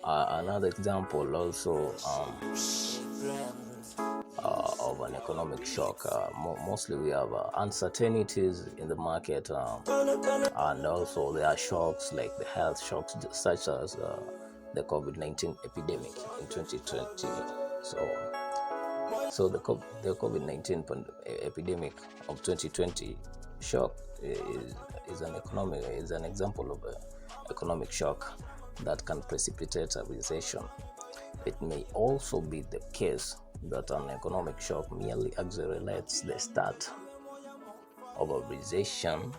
Another example also of an economic shock. Mostly we have uncertainties in the market, and also there are shocks like the health shocks, such as the COVID-19 epidemic in 2020. So the COVID-19 epidemic of 2020 shock is an example of an economic shock that can precipitate a recession. It may also be the case that an economic shock merely accelerates the start of a recession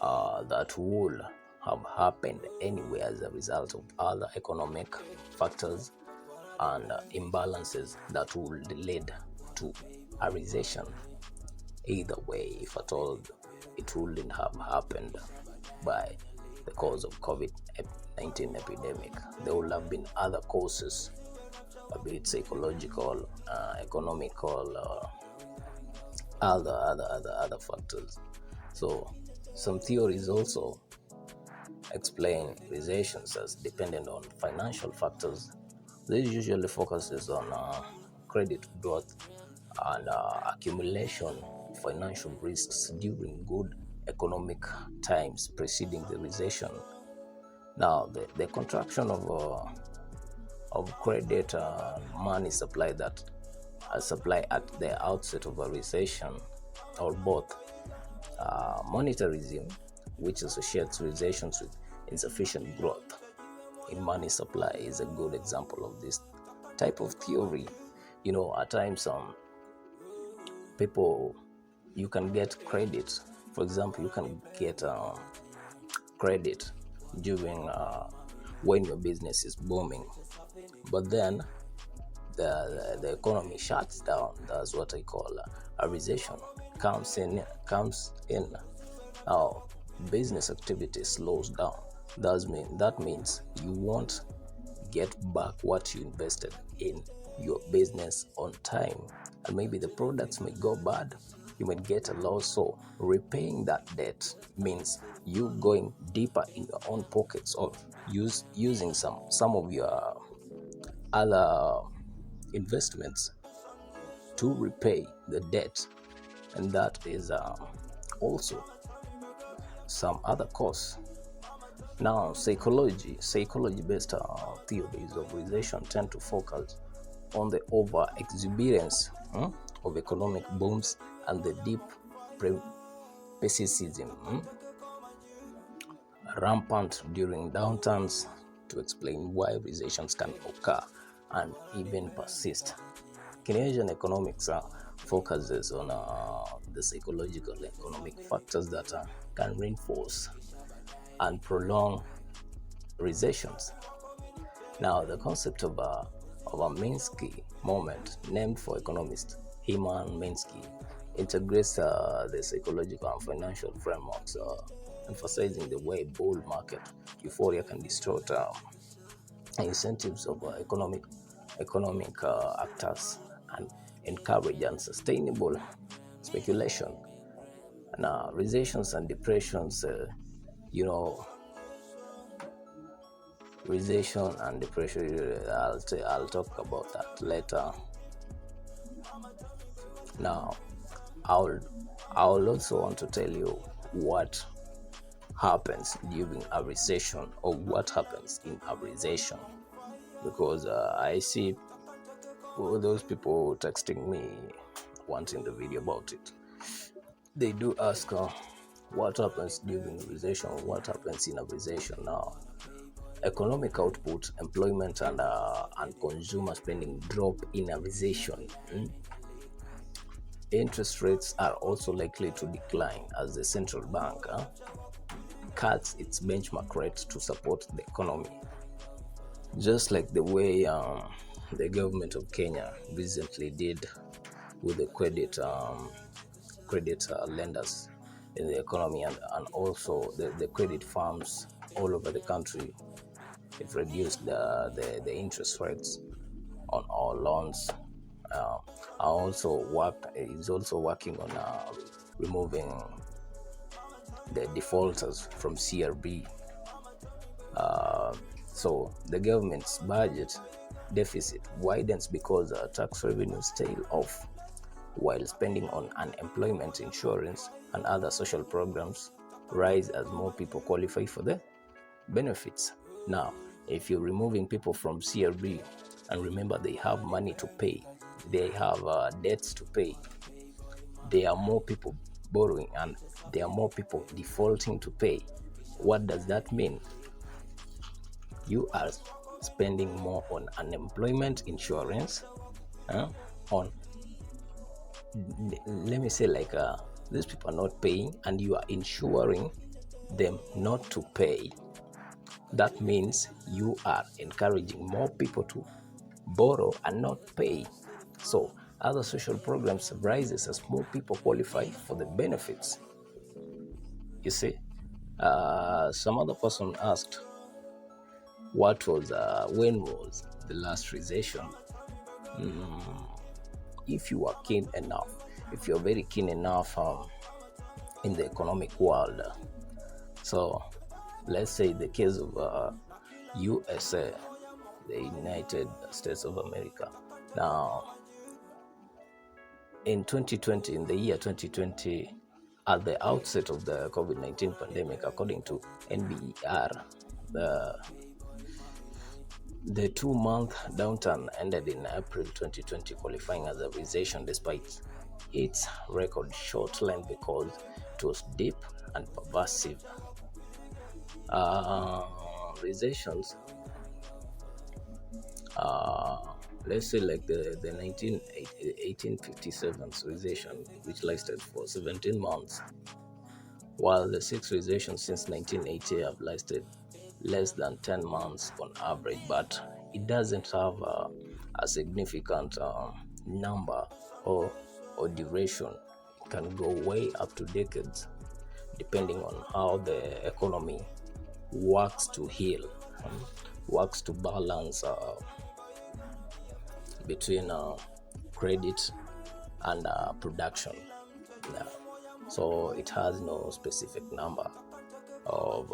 that would have happened anyway as a result of other economic factors and imbalances that would lead to a recession. Either way, if at all it wouldn't have happened by the cause of COVID-19 epidemic, there would have been other causes, be it psychological, economical, other factors. So some theories also explain recessions as dependent on financial factors. This usually focuses on credit growth and accumulation of financial risks during good economic times preceding the recession. Now, the contraction of credit money supply at the outset of a recession, or both monetarism, which associates recessions with insufficient growth in money supply, is a good example of this type of theory. At times people, you can get credit. For example, you can get credit during when your business is booming, but then the economy shuts down. That's what I call a recession comes in. Now business activity slows down. That means you won't get back what you invested in your business on time, and maybe the products may go bad. You might get a loss. So repaying that debt means you going deeper in your own pockets, or using some of your other investments to repay the debt, and that is also some other costs. Now, psychology-based theories of recession tend to focus on the over-exuberance of economic booms and the deep pessimism rampant during downturns, to explain why recessions can occur and even persist. Keynesian economics focuses on the psychological and economic factors that can reinforce and prolong recessions. Now, the concept of a Minsky Moment, named for economist Hermann Minsky, integrates the psychological and financial frameworks, emphasizing the way bull market euphoria can distort incentives of economic actors and encourage unsustainable speculation. Now, recessions and depressions, recession and depression, I'll talk about that later. Now, I'll also want to tell you what happens during a recession, or what happens in a recession, because I see those people texting me wanting the video about it. They do ask what happens during a recession, what happens in a recession. Now, economic output, employment, and consumer spending drop in a recession. Interest rates are also likely to decline as the central bank cuts its benchmark rate to support the economy. Just like the way the government of Kenya recently did with the credit lenders in the economy, and also the credit firms all over the country. It reduced the interest rates on all loans. Is also working on removing the defaulters from CRB. So the government's budget deficit widens because tax revenues tail off, while spending on unemployment insurance and other social programs rise as more people qualify for the benefits. Now, if you're removing people from CRB, and remember they have money to pay, they have debts to pay, there are more people borrowing and there are more people defaulting to pay. What does that mean? You are spending more on unemployment insurance, on, let me say, like these people are not paying and you are insuring them not to pay. That means you are encouraging more people to borrow and not pay. So other social programs rises as more people qualify for the benefits. You see, some other person asked, when was the last recession? If you are keen enough, if you're very keen enough in the economic world, so let's say the case of USA, the United States of America. Now, in 2020, in the year 2020, at the outset of the COVID-19 pandemic, according to NBER, the 2-month downturn ended in April 2020, qualifying as a recession despite its record short length because it was deep and pervasive. Recessions, let's say like the 1857 recession, which lasted for 17 months, while the 6 recessions since 1980 have lasted less than 10 months on average, but it doesn't have a significant number or duration. It can go way up to decades, depending on how the economy works to heal, works to balance between credit and production. Yeah. So it has no specific number of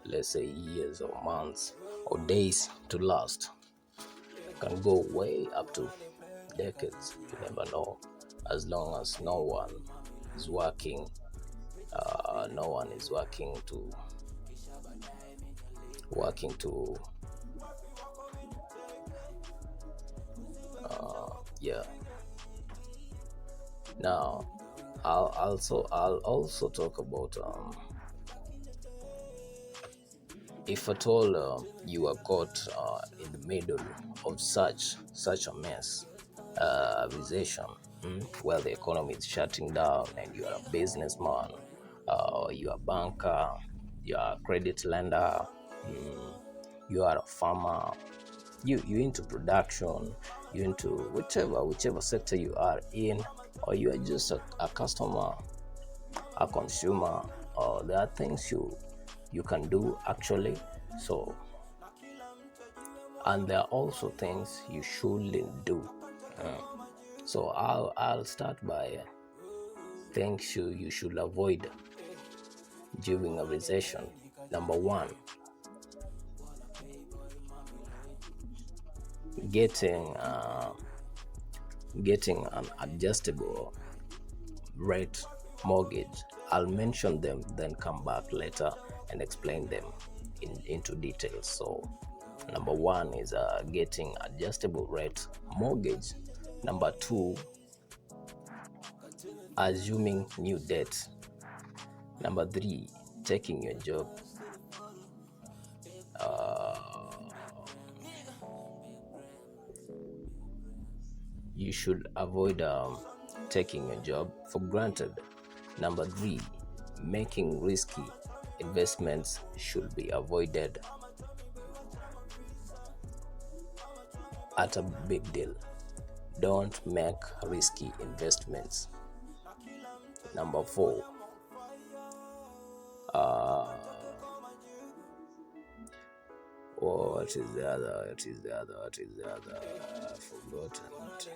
let's say years or months or days to last. It can go way up to decades. You never know, as long as no one is working to yeah. Now I'll also talk about if at all you are caught in the middle of such a mess, recession, where the economy is shutting down and you are a businessman, you are a banker, you are a credit lender, you are a farmer, you into production, you into whichever sector you are in, or you are just a customer, a consumer, there are things you can do actually. So, and there are also things you shouldn't do. So I'll start by things you should avoid during a recession. Number one, getting an adjustable rate mortgage. I'll mention them, then come back later and explain them into details. So number one is getting adjustable rate mortgage. Number two, assuming new debt. Number three, taking your job. You should avoid taking your job for granted. Number three, making risky investments should be avoided at a big deal. Don't make risky investments. Number four, what is the other? I've forgotten it.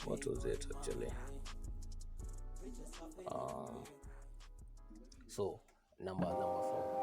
What was it actually? So number four,